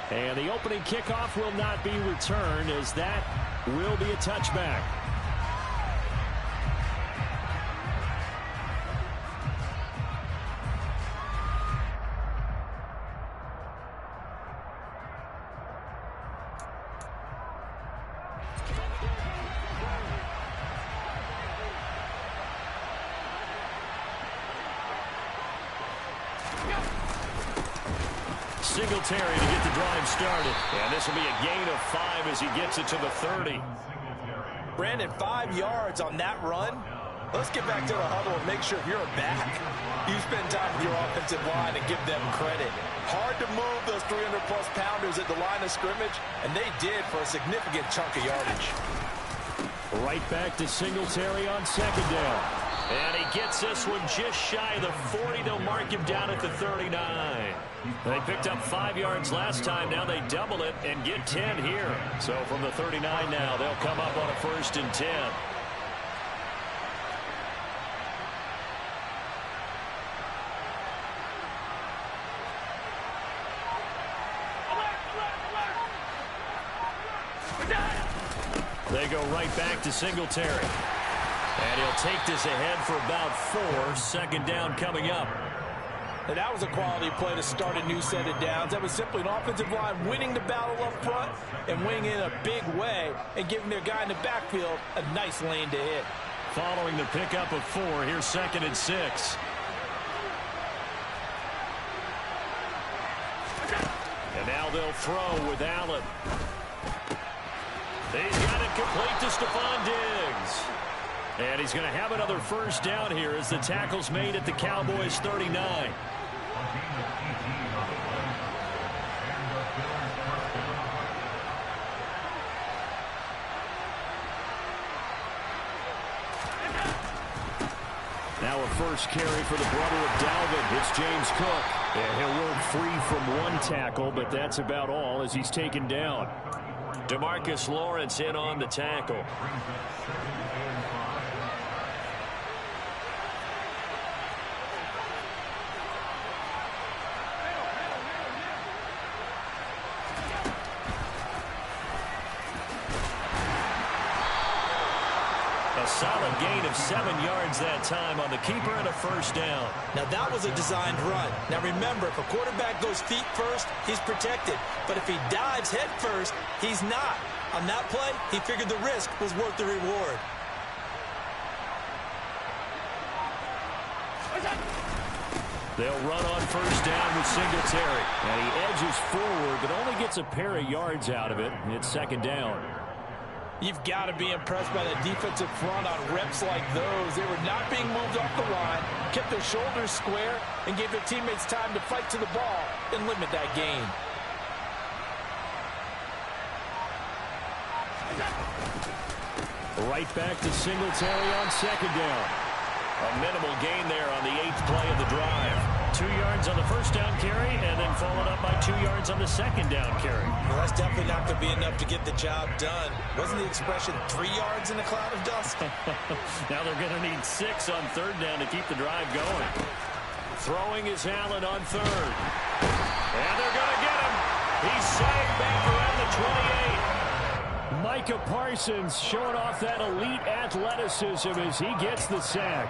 And the opening kickoff will not be returned, as that will be a touchback. Singletary to get the drive started. And this will be a gain of 5 as he gets it to the 30. Brandon, 5 yards on that run. Let's get back to the huddle and make sure you're back. You spend time with your offensive line and give them credit. Hard to move those 300-plus pounders at the line of scrimmage, and they did for a significant chunk of yardage. Right back to Singletary on second down. And he gets this one just shy of the 40. They'll mark him down at the 39. They picked up 5 yards last time. Now they double it and get 10 here. So from the 39 now, they'll come up on a 1st and 10. They go right back to Singletary. And he'll take this ahead for about 4. 2nd down coming up. And that was a quality play to start a new set of downs. That was simply an offensive line winning the battle up front and winning in a big way and giving their guy in the backfield a nice lane to hit. Following the pickup of 4, here's 2nd and 6. And now they'll throw with Allen. He's got it complete to Stephon Diggs. And he's going to have another 1st down here as the tackle's made at the Cowboys' 39. Now a 1st carry for the brother of Dalvin. It's James Cook. And he'll work free from 1 tackle, but that's about all as he's taken down. DeMarcus Lawrence in on the tackle. Solid gain of 7 yards that time on the keeper and a 1st down. Now that was a designed run. Now remember, if a quarterback goes feet first, he's protected. But if he dives head first, he's not. On that play, he figured the risk was worth the reward. They'll run on 1st down with Singletary. And he edges forward, but only gets a pair of yards out of it. It's 2nd down. You've got to be impressed by the defensive front on reps like those. They were not being moved off the line, kept their shoulders square, and gave their teammates time to fight to the ball and limit that gain. Right back to Singletary on 2nd down. A minimal gain there on the 8th play of the drive. 2 yards on the 1st down carry, and then followed up by 2 yards on the 2nd down carry. Well, that's definitely not going to be enough to get the job done. Wasn't the expression 3 yards in a cloud of dust? Now they're going to need 6 on 3rd down to keep the drive going. Throwing is Allen on 3rd. And they're going to get him. He's sagged back around the 28. Micah Parsons showing off that elite athleticism as he gets the sack.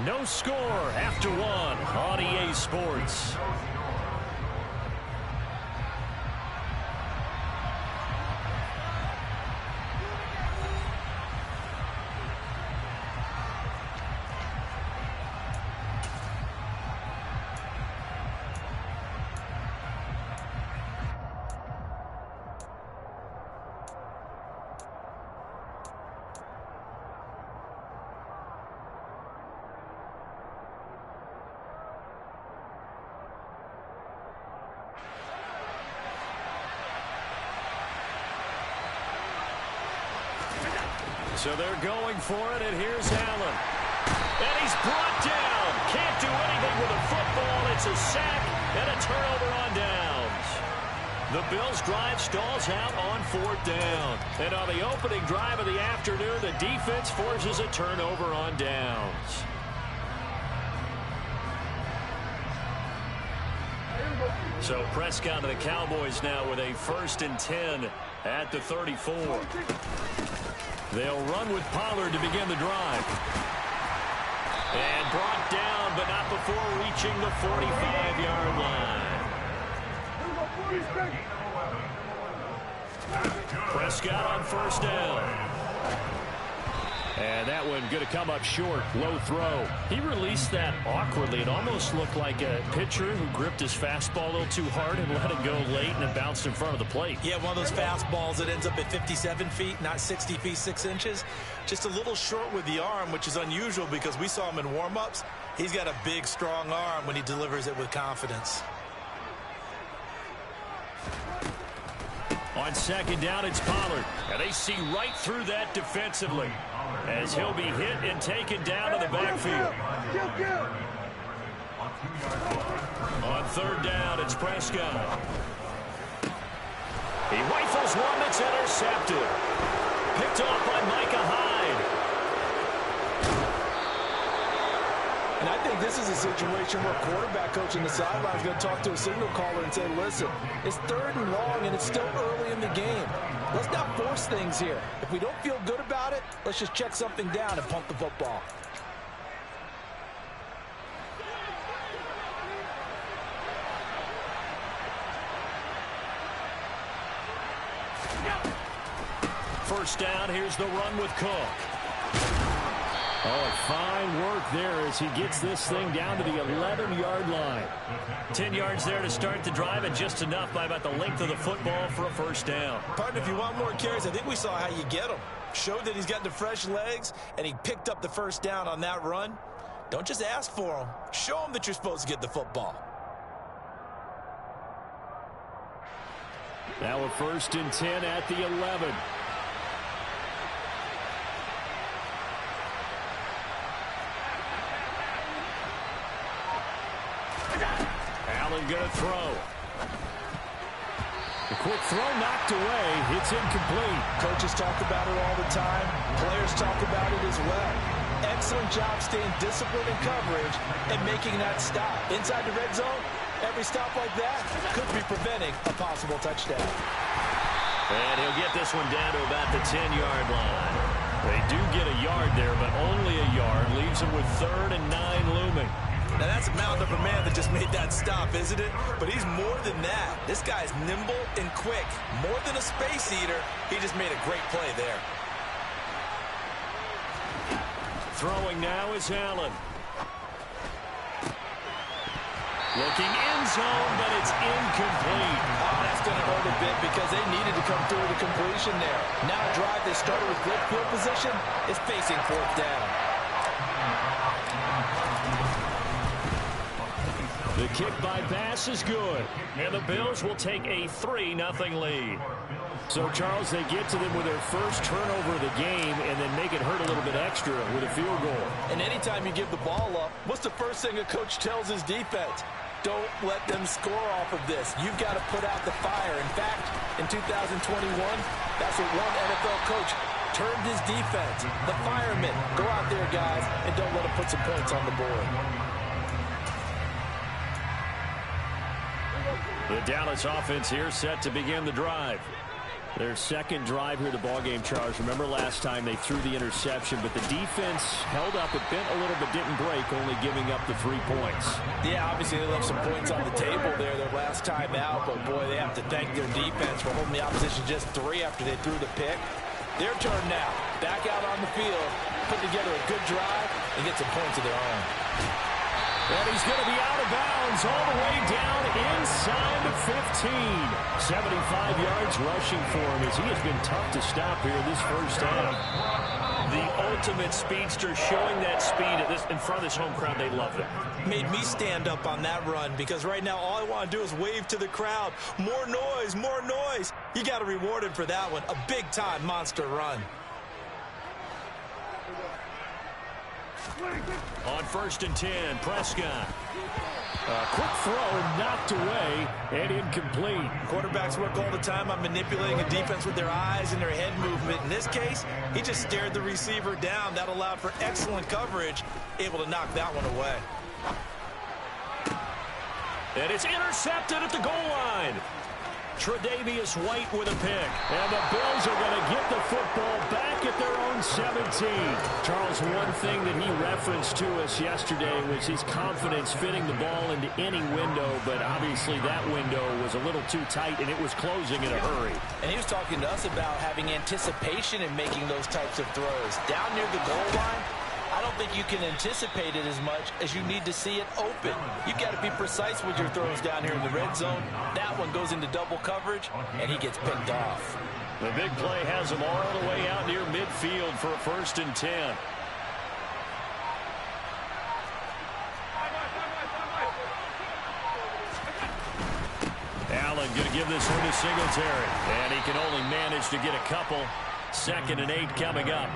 No score after 1 on EA Sports. So they're going for it, and here's Allen. And he's brought down. Can't do anything with a football. It's a sack and a turnover on downs. The Bills' drive stalls out on 4th down. And on the opening drive of the afternoon, the defense forces a turnover on downs. So Prescott and the Cowboys now with a 1st and 10 at the 34. They'll run with Pollard to begin the drive. And brought down, but not before reaching the 45-yard line. Prescott on 1st down. And that one going to come up short. Low throw. He released that awkwardly. It almost looked like a pitcher who gripped his fastball a little too hard and let it go late, and it bounced in front of the plate. Yeah, one of those fastballs that ends up at 57 feet, not 60 feet, 6 inches. Just a little short with the arm, which is unusual because we saw him in warm-ups. He's got a big, strong arm when he delivers it with confidence. On 2nd down, it's Pollard. And they see right through that defensively as he'll be hit and taken down to the backfield. On 3rd down, it's Prescott. He rifles one that's intercepted. Picked off by Micah Hyde. And I think this is a situation where quarterback coach in the sideline is going to talk to a signal caller and say, listen, it's 3rd and long and it's still early in the game. Let's not force things here. If we don't feel good about it, let's just check something down and punt the football. First down, here's the run with Cook. Oh, fine work there as he gets this thing down to the 11-yard line. 10 yards there to start the drive, and just enough by about the length of the football for a 1st down. Partner, if you want more carries, I think we saw how you get them. Showed that he's got the fresh legs, and he picked up the 1st down on that run. Don't just ask for them. Show them that you're supposed to get the football. Now a 1st and 10 at the 11. Allen going to throw. The quick throw knocked away. It's incomplete. Coaches talk about it all the time. Players talk about it as well. Excellent job staying disciplined in coverage and making that stop. Inside the red zone, every stop like that could be preventing a possible touchdown. And he'll get this one down to about the 10-yard line. They do get a yard there, but only a yard. Leaves him with 3rd and 9 looming. Now, that's a mountain of a man that just made that stop, isn't it? But he's more than that. This guy's nimble and quick. More than a space eater, he just made a great play there. Throwing now is Allen. Looking end zone, but it's incomplete. Oh, that's going to hurt a bit because they needed to come through with a completion there. Now a drive that started with great field position is facing 4th down. The kick by Bass is good. And the Bills will take a 3-0 lead. So, Charles, they get to them with their first turnover of the game and then make it hurt a little bit extra with a field goal. And anytime you give the ball up, what's the first thing a coach tells his defense? Don't let them score off of this. You've got to put out the fire. In fact, in 2021, that's what one NFL coach termed his defense. The firemen. Go out there, guys, and don't let them put some points on the board. The Dallas offense here set to begin the drive. Their second drive here of the ballgame, Charles. Remember last time they threw the interception, but the defense held up. It bent a little but didn't break, only giving up the 3 points. Yeah, obviously they left some points on the table there their last time out, but boy, they have to thank their defense for holding the opposition just 3 after they threw the pick. Their turn now. Back out on the field, put together a good drive, and get some points of their own. And he's going to be out of bounds all the way down inside the 15. 75 yards rushing for him as he has been tough to stop here this first half. The ultimate speedster showing that speed in front of this home crowd. They love it. Made me stand up on that run because right now all I want to do is wave to the crowd. More noise, more noise. You got to reward him for that one. A big-time monster run. On 1st and 10, Prescott. Quick throw knocked away and incomplete. Quarterbacks work all the time on manipulating a defense with their eyes and their head movement. In this case, he just stared the receiver down. That allowed for excellent coverage, able to knock that one away. And it's intercepted at the goal line. Tre'Davious White with a pick. And the Bills are going to get the football back at their own 17. Charles, one thing that he referenced to us yesterday was his confidence fitting the ball into any window, but obviously that window was a little too tight, and it was closing in a hurry. And he was talking to us about having anticipation in making those types of throws. Down near the goal line, I don't think you can anticipate it as much as you need to see it open. You've got to be precise with your throws down here in the red zone. That one goes into double coverage, and he gets picked off. The big play has him all the way out near midfield for a 1st and 10. Allen going to give this one to Singletary. And he can only manage to get a couple. 2nd and 8 coming up.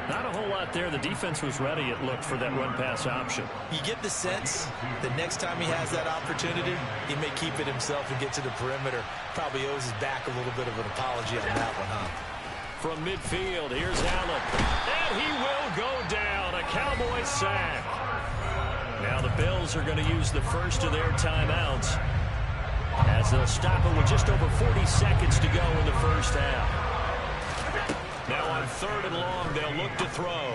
Not a whole lot there. The defense was ready, it looked, for that run-pass option. You get the sense that next time he has that opportunity, he may keep it himself and get to the perimeter. Probably owes his back a little bit of an apology on that one, huh? From midfield, here's Allen. And he will go down. A Cowboy sack. Now the Bills are going to use the first of their timeouts as they'll stop it with just over 40 seconds to go in the first half. Now on 3rd and long, they'll look to throw.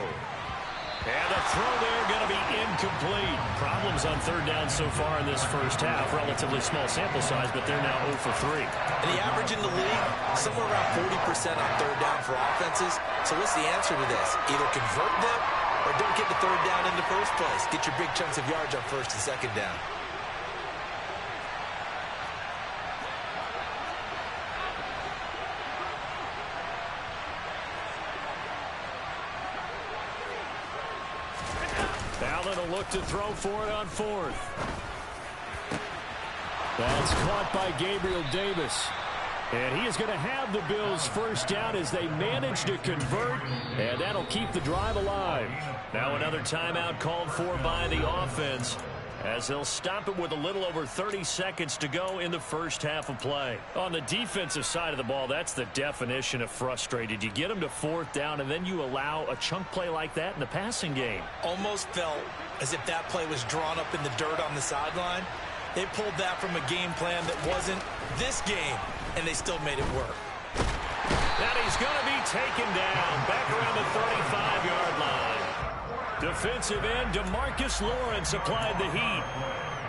And the throw there going to be incomplete. Problems on 3rd down so far in this first half. Relatively small sample size, but they're now 0 for 3. And the average in the league, somewhere around 40% on 3rd down for offenses. So what's the answer to this? Either convert them or don't get the 3rd down in the first place. Get your big chunks of yards on 1st and 2nd down. Allen will look to throw for it on 4th. That's caught by Gabriel Davis. And he is going to have the Bills' first down as they manage to convert, and that'll keep the drive alive. Now another timeout called for by the offense as they'll stop it with a little over 30 seconds to go in the first half of play. On the defensive side of the ball, that's the definition of frustrated. You get them to 4th down, and then you allow a chunk play like that in the passing game. Almost felt as if that play was drawn up in the dirt on the sideline. They pulled that from a game plan that wasn't this game, and they still made it work. And he's going to be taken down back around the 35-yard line. Defensive end DeMarcus Lawrence applied the heat.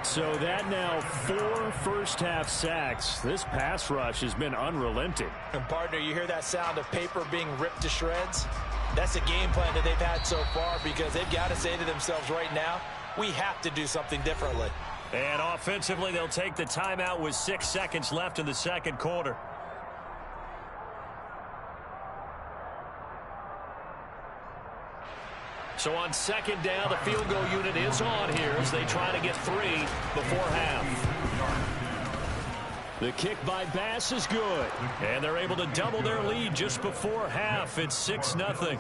So that now 4 first-half sacks. This pass rush has been unrelenting. And, partner, you hear that sound of paper being ripped to shreds? That's a game plan that they've had so far because they've got to say to themselves right now, we have to do something differently. And offensively, they'll take the timeout with 6 seconds left in the second quarter. So on 2nd down, the field goal unit is on here as they try to get 3 before half. The kick by Bass is good. And they're able to double their lead just before half. It's 6-0.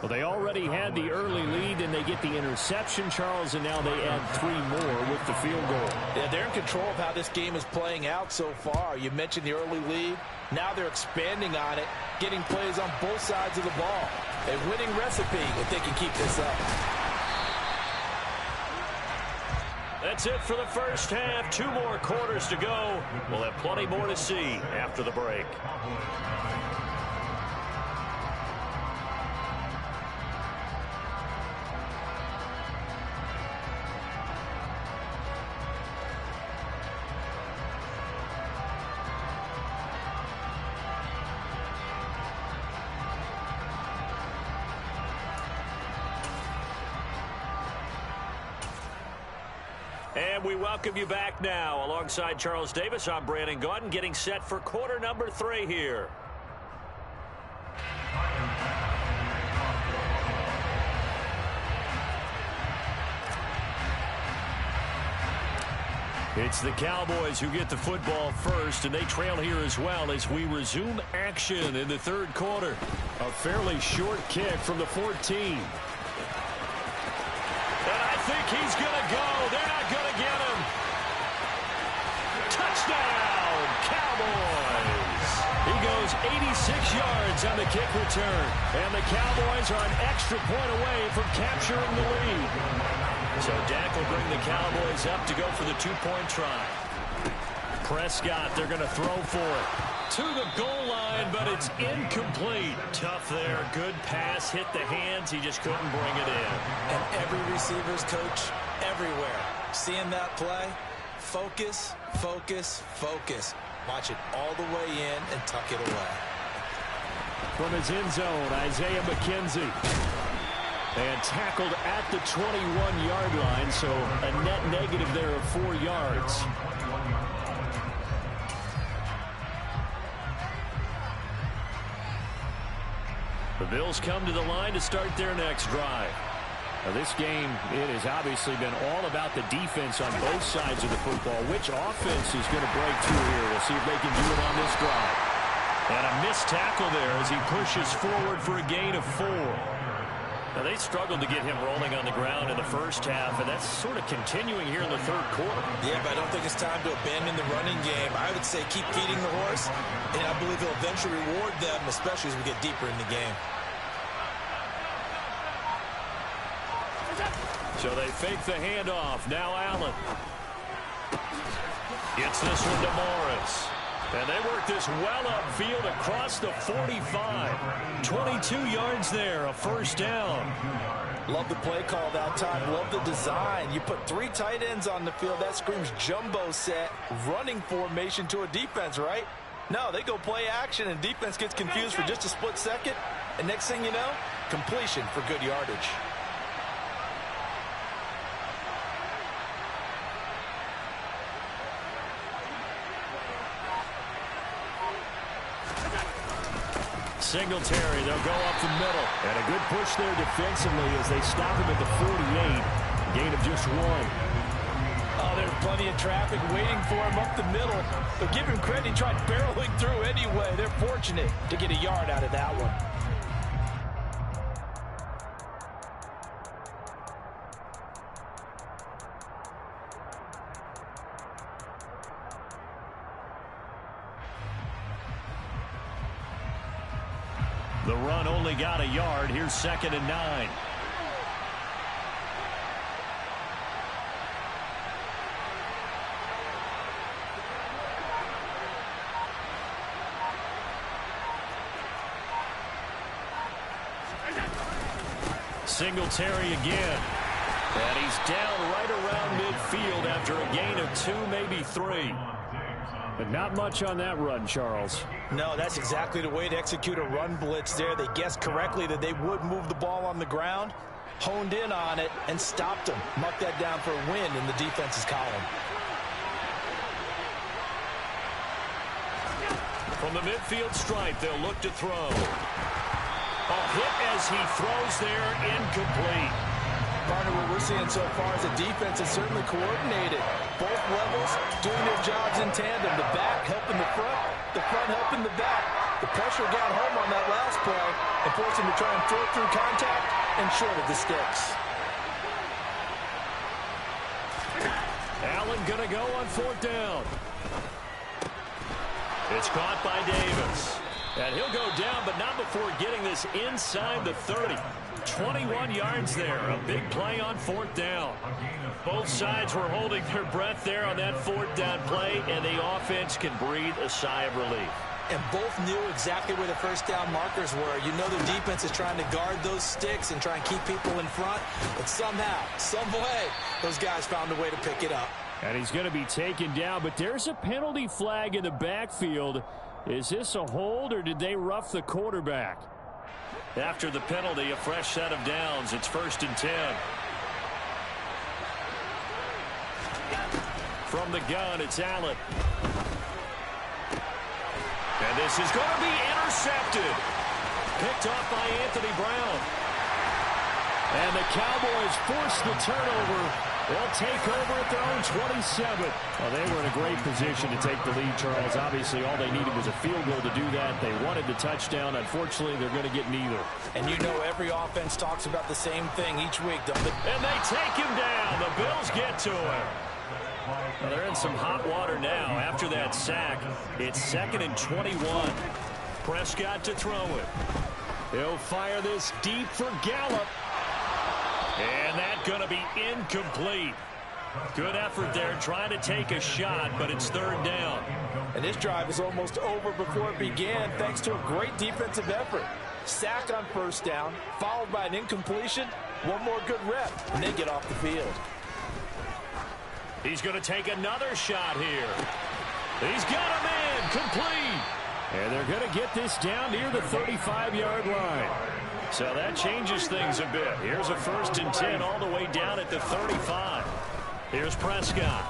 Well, they already had the early lead, and they get the interception, Charles, and now they add 3 more with the field goal. Yeah, they're in control of how this game is playing out so far. You mentioned the early lead. Now they're expanding on it, getting plays on both sides of the ball. A winning recipe if they can keep this up. That's it for the first half. 2 more quarters to go. We'll have plenty more to see after the break. And we welcome you back now. Alongside Charles Davis, I'm Brandon Gaudin, getting set for quarter number 3 here. It's the Cowboys who get the football first, and they trail here as well as we resume action in the third quarter. A fairly short kick from the 14. He's going to go. They're not going to get him. Touchdown, Cowboys. He goes 86 yards on the kick return. And the Cowboys are an extra point away from capturing the lead. So Dak will bring the Cowboys up to go for the two-point try. Prescott, they're going to throw for it. To the goal line, but it's incomplete. Tough there. Good pass. Hit the hands. He just couldn't bring it in. And every receiver's coach everywhere. Seeing that play, focus, focus, focus. Watch it all the way in and tuck it away. From his end zone, Isaiah McKenzie. And tackled at the 21-yard line, so a net negative there of 4 yards. The Bills come to the line to start their next drive. Now, this game, it has obviously been all about the defense on both sides of the football. Which offense is going to break through here? We'll see if they can do it on this drive. And a missed tackle there as he pushes forward for a gain of 4. Now, they struggled to get him rolling on the ground in the first half, and that's sort of continuing here in the third quarter. Yeah, but I don't think it's time to abandon the running game. I would say keep feeding the horse, and I believe he'll eventually reward them, especially as we get deeper in the game. So they fake the handoff. Now Allen. Gets this one to Morris. And they work this well upfield across the 45. 22 yards there, a first down. Love the play call that time. Love the design. You put 3 tight ends on the field. That screams jumbo set, running formation to a defense, right? No, they go play action, and defense gets confused for just a split second. And next thing you know, completion for good yardage. Singletary, they'll go up the middle. And a good push there defensively as they stop him at the 48. Gain of just 1. Oh, there's plenty of traffic waiting for him up the middle. But give him credit, he tried barreling through anyway. They're fortunate to get a yard out of that one. The run only got a yard. Here's 2nd and 9. Singletary again. And he's down right around midfield after a gain of 2, maybe 3. But not much on that run, Charles. No, that's exactly the way to execute a run blitz there. They guessed correctly that they would move the ball on the ground, honed in on it, and stopped them. Mucked that down for a win in the defense's column. From the midfield stripe, they'll look to throw. A hit as he throws there, incomplete. Partner, what we're seeing so far is the defense is certainly coordinated. Both levels doing their jobs in tandem. The back helping the front helping the back. The pressure got home on that last play and forced him to try and throw through contact and short of the sticks. Allen gonna go on 4th down. It's caught by Davis. And he'll go down, but not before getting this inside the 30. 21 yards there. A big play on 4th down. Both sides were holding their breath there on that 4th down play, and the offense can breathe a sigh of relief. And both knew exactly where the first down markers were. You know the defense is trying to guard those sticks and try and keep people in front. But somehow, some way, those guys found a way to pick it up. And he's going to be taken down, but there's a penalty flag in the backfield. Is this a hold, or did they rough the quarterback? After the penalty, a fresh set of downs. It's 1st and 10. From the gun, it's Allen. And this is going to be intercepted. Picked off by Anthony Brown. And the Cowboys force the turnover They'll take over at their own 27. Well, they were in a great position to take the lead, Charles. Obviously, all they needed was a field goal to do that. They wanted the touchdown. Unfortunately, they're going to get neither. And you know every offense talks about the same thing each week, don't they? And they take him down. The Bills get to him. Well, they're in some hot water now. After that sack, it's 2nd and 21. Prescott to throw it. He'll fire this deep for Gallup. And that's going to be incomplete. Good effort there trying to take a shot, but it's 3rd down. And this drive is almost over before it began thanks to a great defensive effort. Sack on 1st down, followed by an incompletion. One more good rep, and they get off the field. He's going to take another shot here. He's got him in, complete. And they're going to get this down near the 35-yard line. So that changes things a bit. Here's a 1st and 10 all the way down at the 35. Here's Prescott.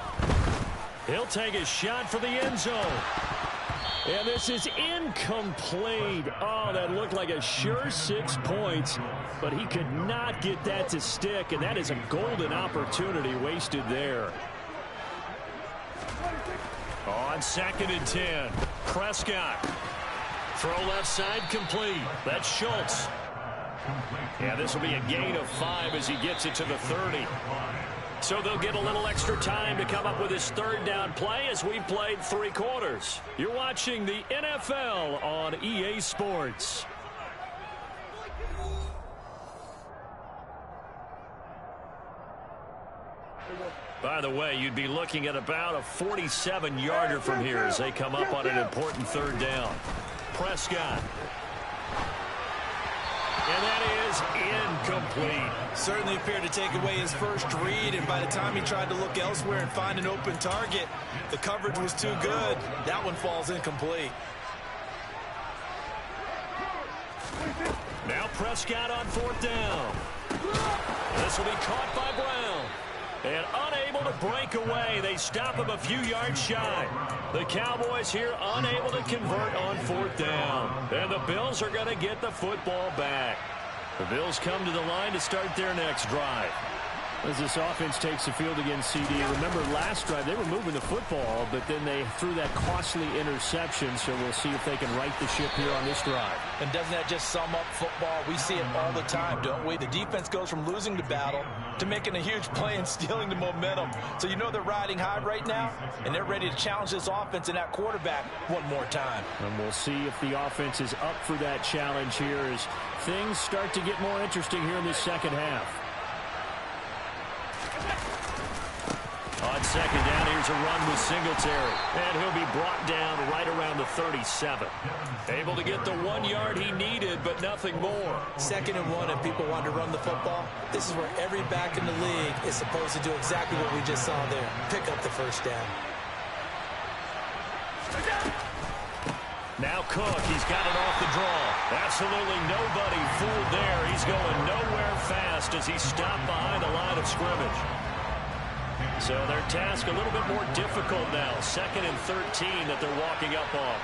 He'll take a shot for the end zone. And this is incomplete. Oh, that looked like a sure 6 points, but he could not get that to stick, and that is a golden opportunity wasted there. On 2nd and 10, Prescott. Throw left side complete. That's Schultz. Yeah, this will be a gain of 5 as he gets it to the 30. So they'll get a little extra time to come up with his 3rd down play as we played 3 quarters. You're watching the NFL on EA Sports. By the way, you'd be looking at about a 47-yarder from here as they come up on an important 3rd down. Prescott. And that is incomplete. Certainly appeared to take away his first read, and by the time he tried to look elsewhere and find an open target, the coverage was too good. That one falls incomplete. Now Prescott on 4th down. This will be caught by Brown. And unable to break away. They stop him a few yards shy. The Cowboys here unable to convert on 4th down. And the Bills are going to get the football back. The Bills come to the line to start their next drive. As this offense takes the field against CD, remember last drive they were moving the football, but then they threw that costly interception, so we'll see if they can right the ship here on this drive. And doesn't that just sum up football? We see it all the time, don't we? The defense goes from losing the battle to making a huge play and stealing the momentum. So you know they're riding high right now, and they're ready to challenge this offense and that quarterback one more time. And we'll see if the offense is up for that challenge here as things start to get more interesting here in the second half. On 2nd down, here's a run with Singletary. And he'll be brought down right around the 37. Able to get the 1 yard he needed, but nothing more. 2nd and 1, and people want to run the football. This is where every back in the league is supposed to do exactly what we just saw there. Pick up the 1st down. Now Cook, he's got it off the draw. Absolutely nobody fooled there. He's going nowhere fast as he's stopped behind the line of scrimmage. So their task a little bit more difficult now. 2nd and 13 that they're walking up on.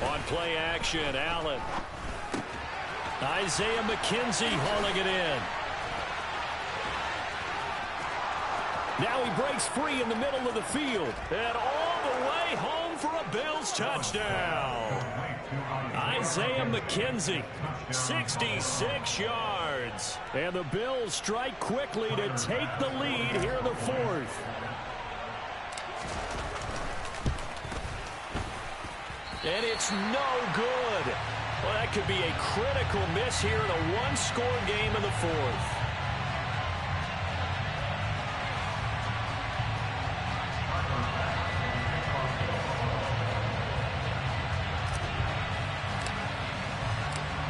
On play action, Allen. Isaiah McKenzie hauling it in. Now he breaks free in the middle of the field. And all the way home for a Bills touchdown. Isaiah McKenzie, 66 yards. And the Bills strike quickly to take the lead here in the 4th. And it's no good. Well, that could be a critical miss here in a one-score game in the 4th.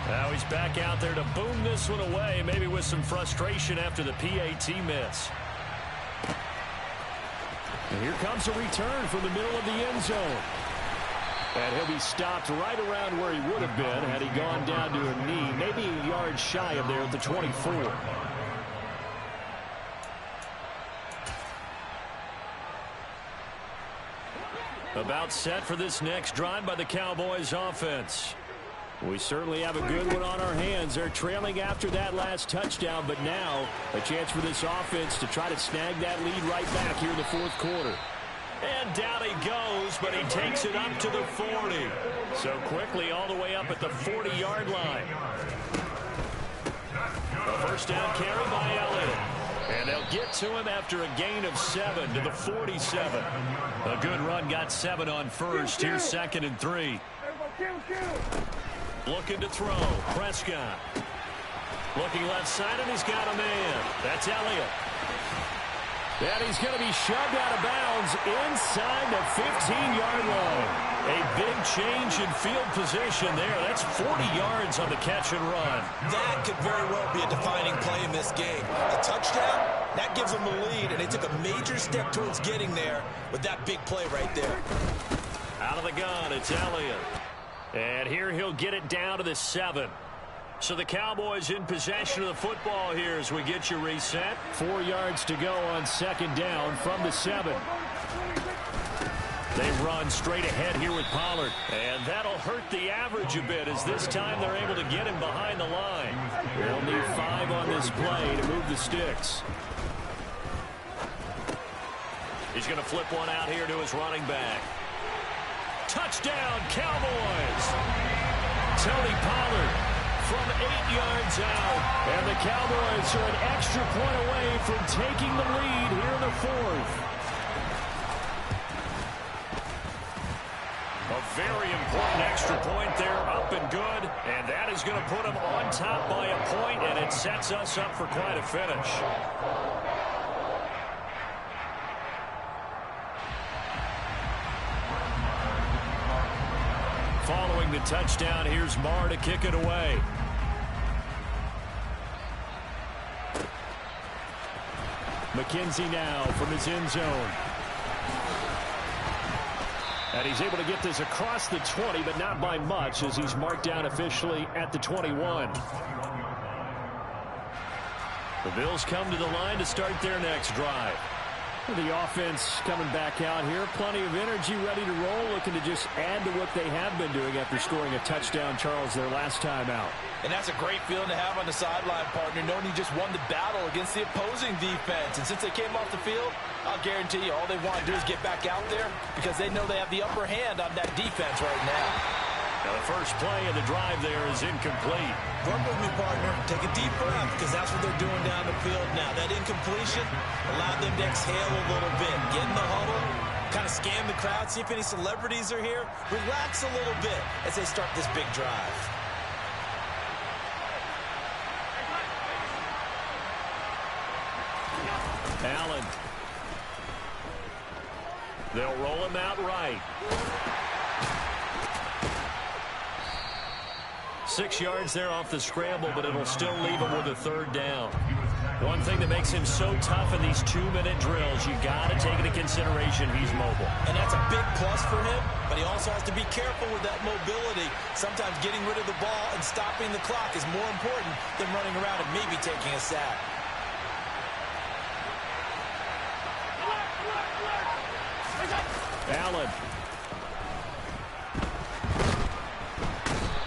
Now he's back out there to boom this one away, maybe with some frustration after the PAT miss. And here comes a return from the middle of the end zone. And he'll be stopped right around where he would have been had he gone down to a knee, maybe a yard shy of there at the 24. About set for this next drive by the Cowboys offense. We certainly have a good one on our hands. They're trailing after that last touchdown, but now a chance for this offense to try to snag that lead right back here in the fourth quarter. And down he goes, but he takes it up to the 40. So quickly all the way up at the 40-yard line. A first down carry by Elliott. And they'll get to him after a gain of 7 to the 47. A good run, got 7 on first. Here's 2nd and 3. Looking to throw. Prescott. Looking left side, and he's got a man. That's Elliott. And he's going to be shoved out of bounds inside the 15-yard line. A big change in field position there. That's 40 yards on the catch and run. That could very well be a defining play in this game. A touchdown, that gives them the lead, and they took a major step towards getting there with that big play right there. Out of the gun, it's Elliott. And here he'll get it down to the 7. So the Cowboys in possession of the football here as we get you reset. 4 yards to go on 2nd down from the 7. They run straight ahead here with Pollard. And that'll hurt the average a bit as this time they're able to get him behind the line. They'll need 5 on this play to move the sticks. He's going to flip one out here to his running back. Touchdown, Cowboys! Tony Pollard from 8 yards out. And the Cowboys are an extra point away from taking the lead here in the 4th. A very important extra point there, up and good. And that is going to put them on top by a point, and it sets us up for quite a finish. Following the touchdown, here's Marr to kick it away. McKenzie now from his end zone. And he's able to get this across the 20, but not by much as he's marked down officially at the 21. The Bills come to the line to start their next drive. The offense coming back out here. Plenty of energy, ready to roll, looking to just add to what they have been doing after scoring a touchdown, Charles, their last time out. And that's a great feeling to have on the sideline, partner, knowing you just won the battle against the opposing defense. And since they came off the field, I'll guarantee you all they want to do is get back out there because they know they have the upper hand on that defense right now. Now the first play of the drive there is incomplete. Work with me, partner. Take a deep breath because that's what they're doing down the field now. That incompletion allowed them to exhale a little bit. Get in the huddle, kind of scan the crowd, see if any celebrities are here. Relax a little bit as they start this big drive. Allen. They'll roll him out right. 6 yards there off the scramble, but it'll still leave him with a 3rd down. One thing that makes him so tough in these 2-minute drills, you got to take into consideration he's mobile. And that's a big plus for him, but he also has to be careful with that mobility. Sometimes getting rid of the ball and stopping the clock is more important than running around and maybe taking a sack. Allen.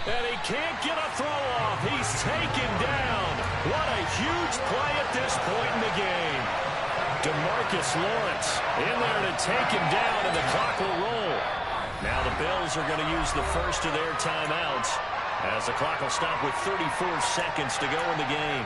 And he can't get a throw off. He's taken down. What a huge play at this point in the game. DeMarcus Lawrence in there to take him down, and the clock will roll. Now the Bills are going to use the first of their timeouts as the clock will stop with 34 seconds to go in the game.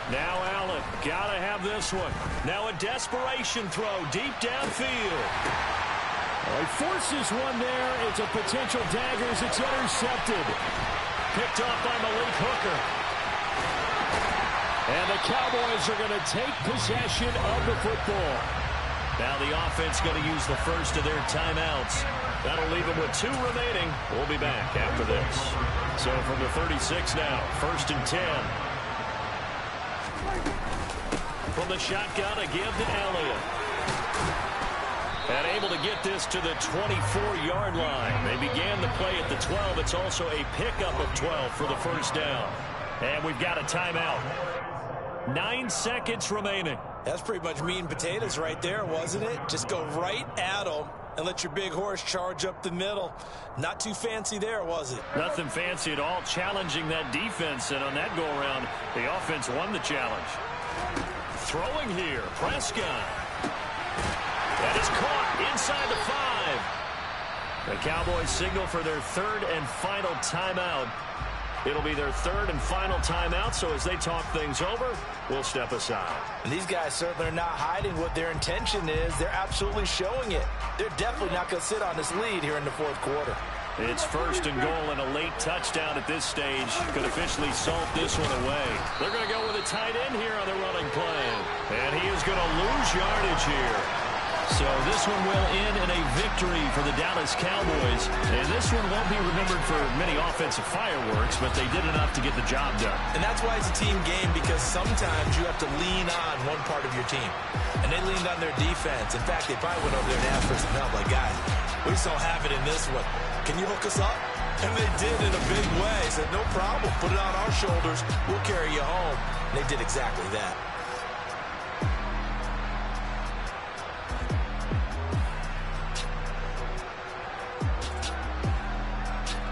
Now Allen, gotta have this one. Now a desperation throw deep downfield. Well, he forces one there. It's a potential dagger as it's intercepted. Picked off by Malik Hooker. And the Cowboys are going to take possession of the football. Now the offense going to use the first of their timeouts. That'll leave them with 2 remaining. We'll be back after this. So from the 36 now, 1st and 10. From the shotgun, a give to Elliott. And able to get this to the 24-yard line. They began the play at the 12. It's also a pickup of 12 for the first down. And we've got a timeout. 9 seconds remaining. That's pretty much meat and potatoes right there, wasn't it? Just go right at them and let your big horse charge up the middle. Not too fancy there, was it? Nothing fancy at all, challenging that defense. And on that go-around, the offense won the challenge. Throwing here, Prescott. That is caught inside the 5. The Cowboys signal for their third and final timeout. It'll be their third and final timeout, so as they talk things over, we'll step aside. And these guys certainly are not hiding what their intention is. They're absolutely showing it. They're definitely not going to sit on this lead here in the fourth quarter. It's first and goal, and a late touchdown at this stage could officially salt this one away. They're going to go with a tight end here on the running play. And he is going to lose yardage here. So this one will end in a victory for the Dallas Cowboys. And this one won't be remembered for many offensive fireworks, but they did enough to get the job done. And that's why it's a team game, because sometimes you have to lean on one part of your team. And they leaned on their defense. In fact, they probably went over there and asked for some help. Like, guys, we just don't have it in this one. Can you hook us up? And they did in a big way. Said, no problem. Put it on our shoulders. We'll carry you home. And they did exactly that.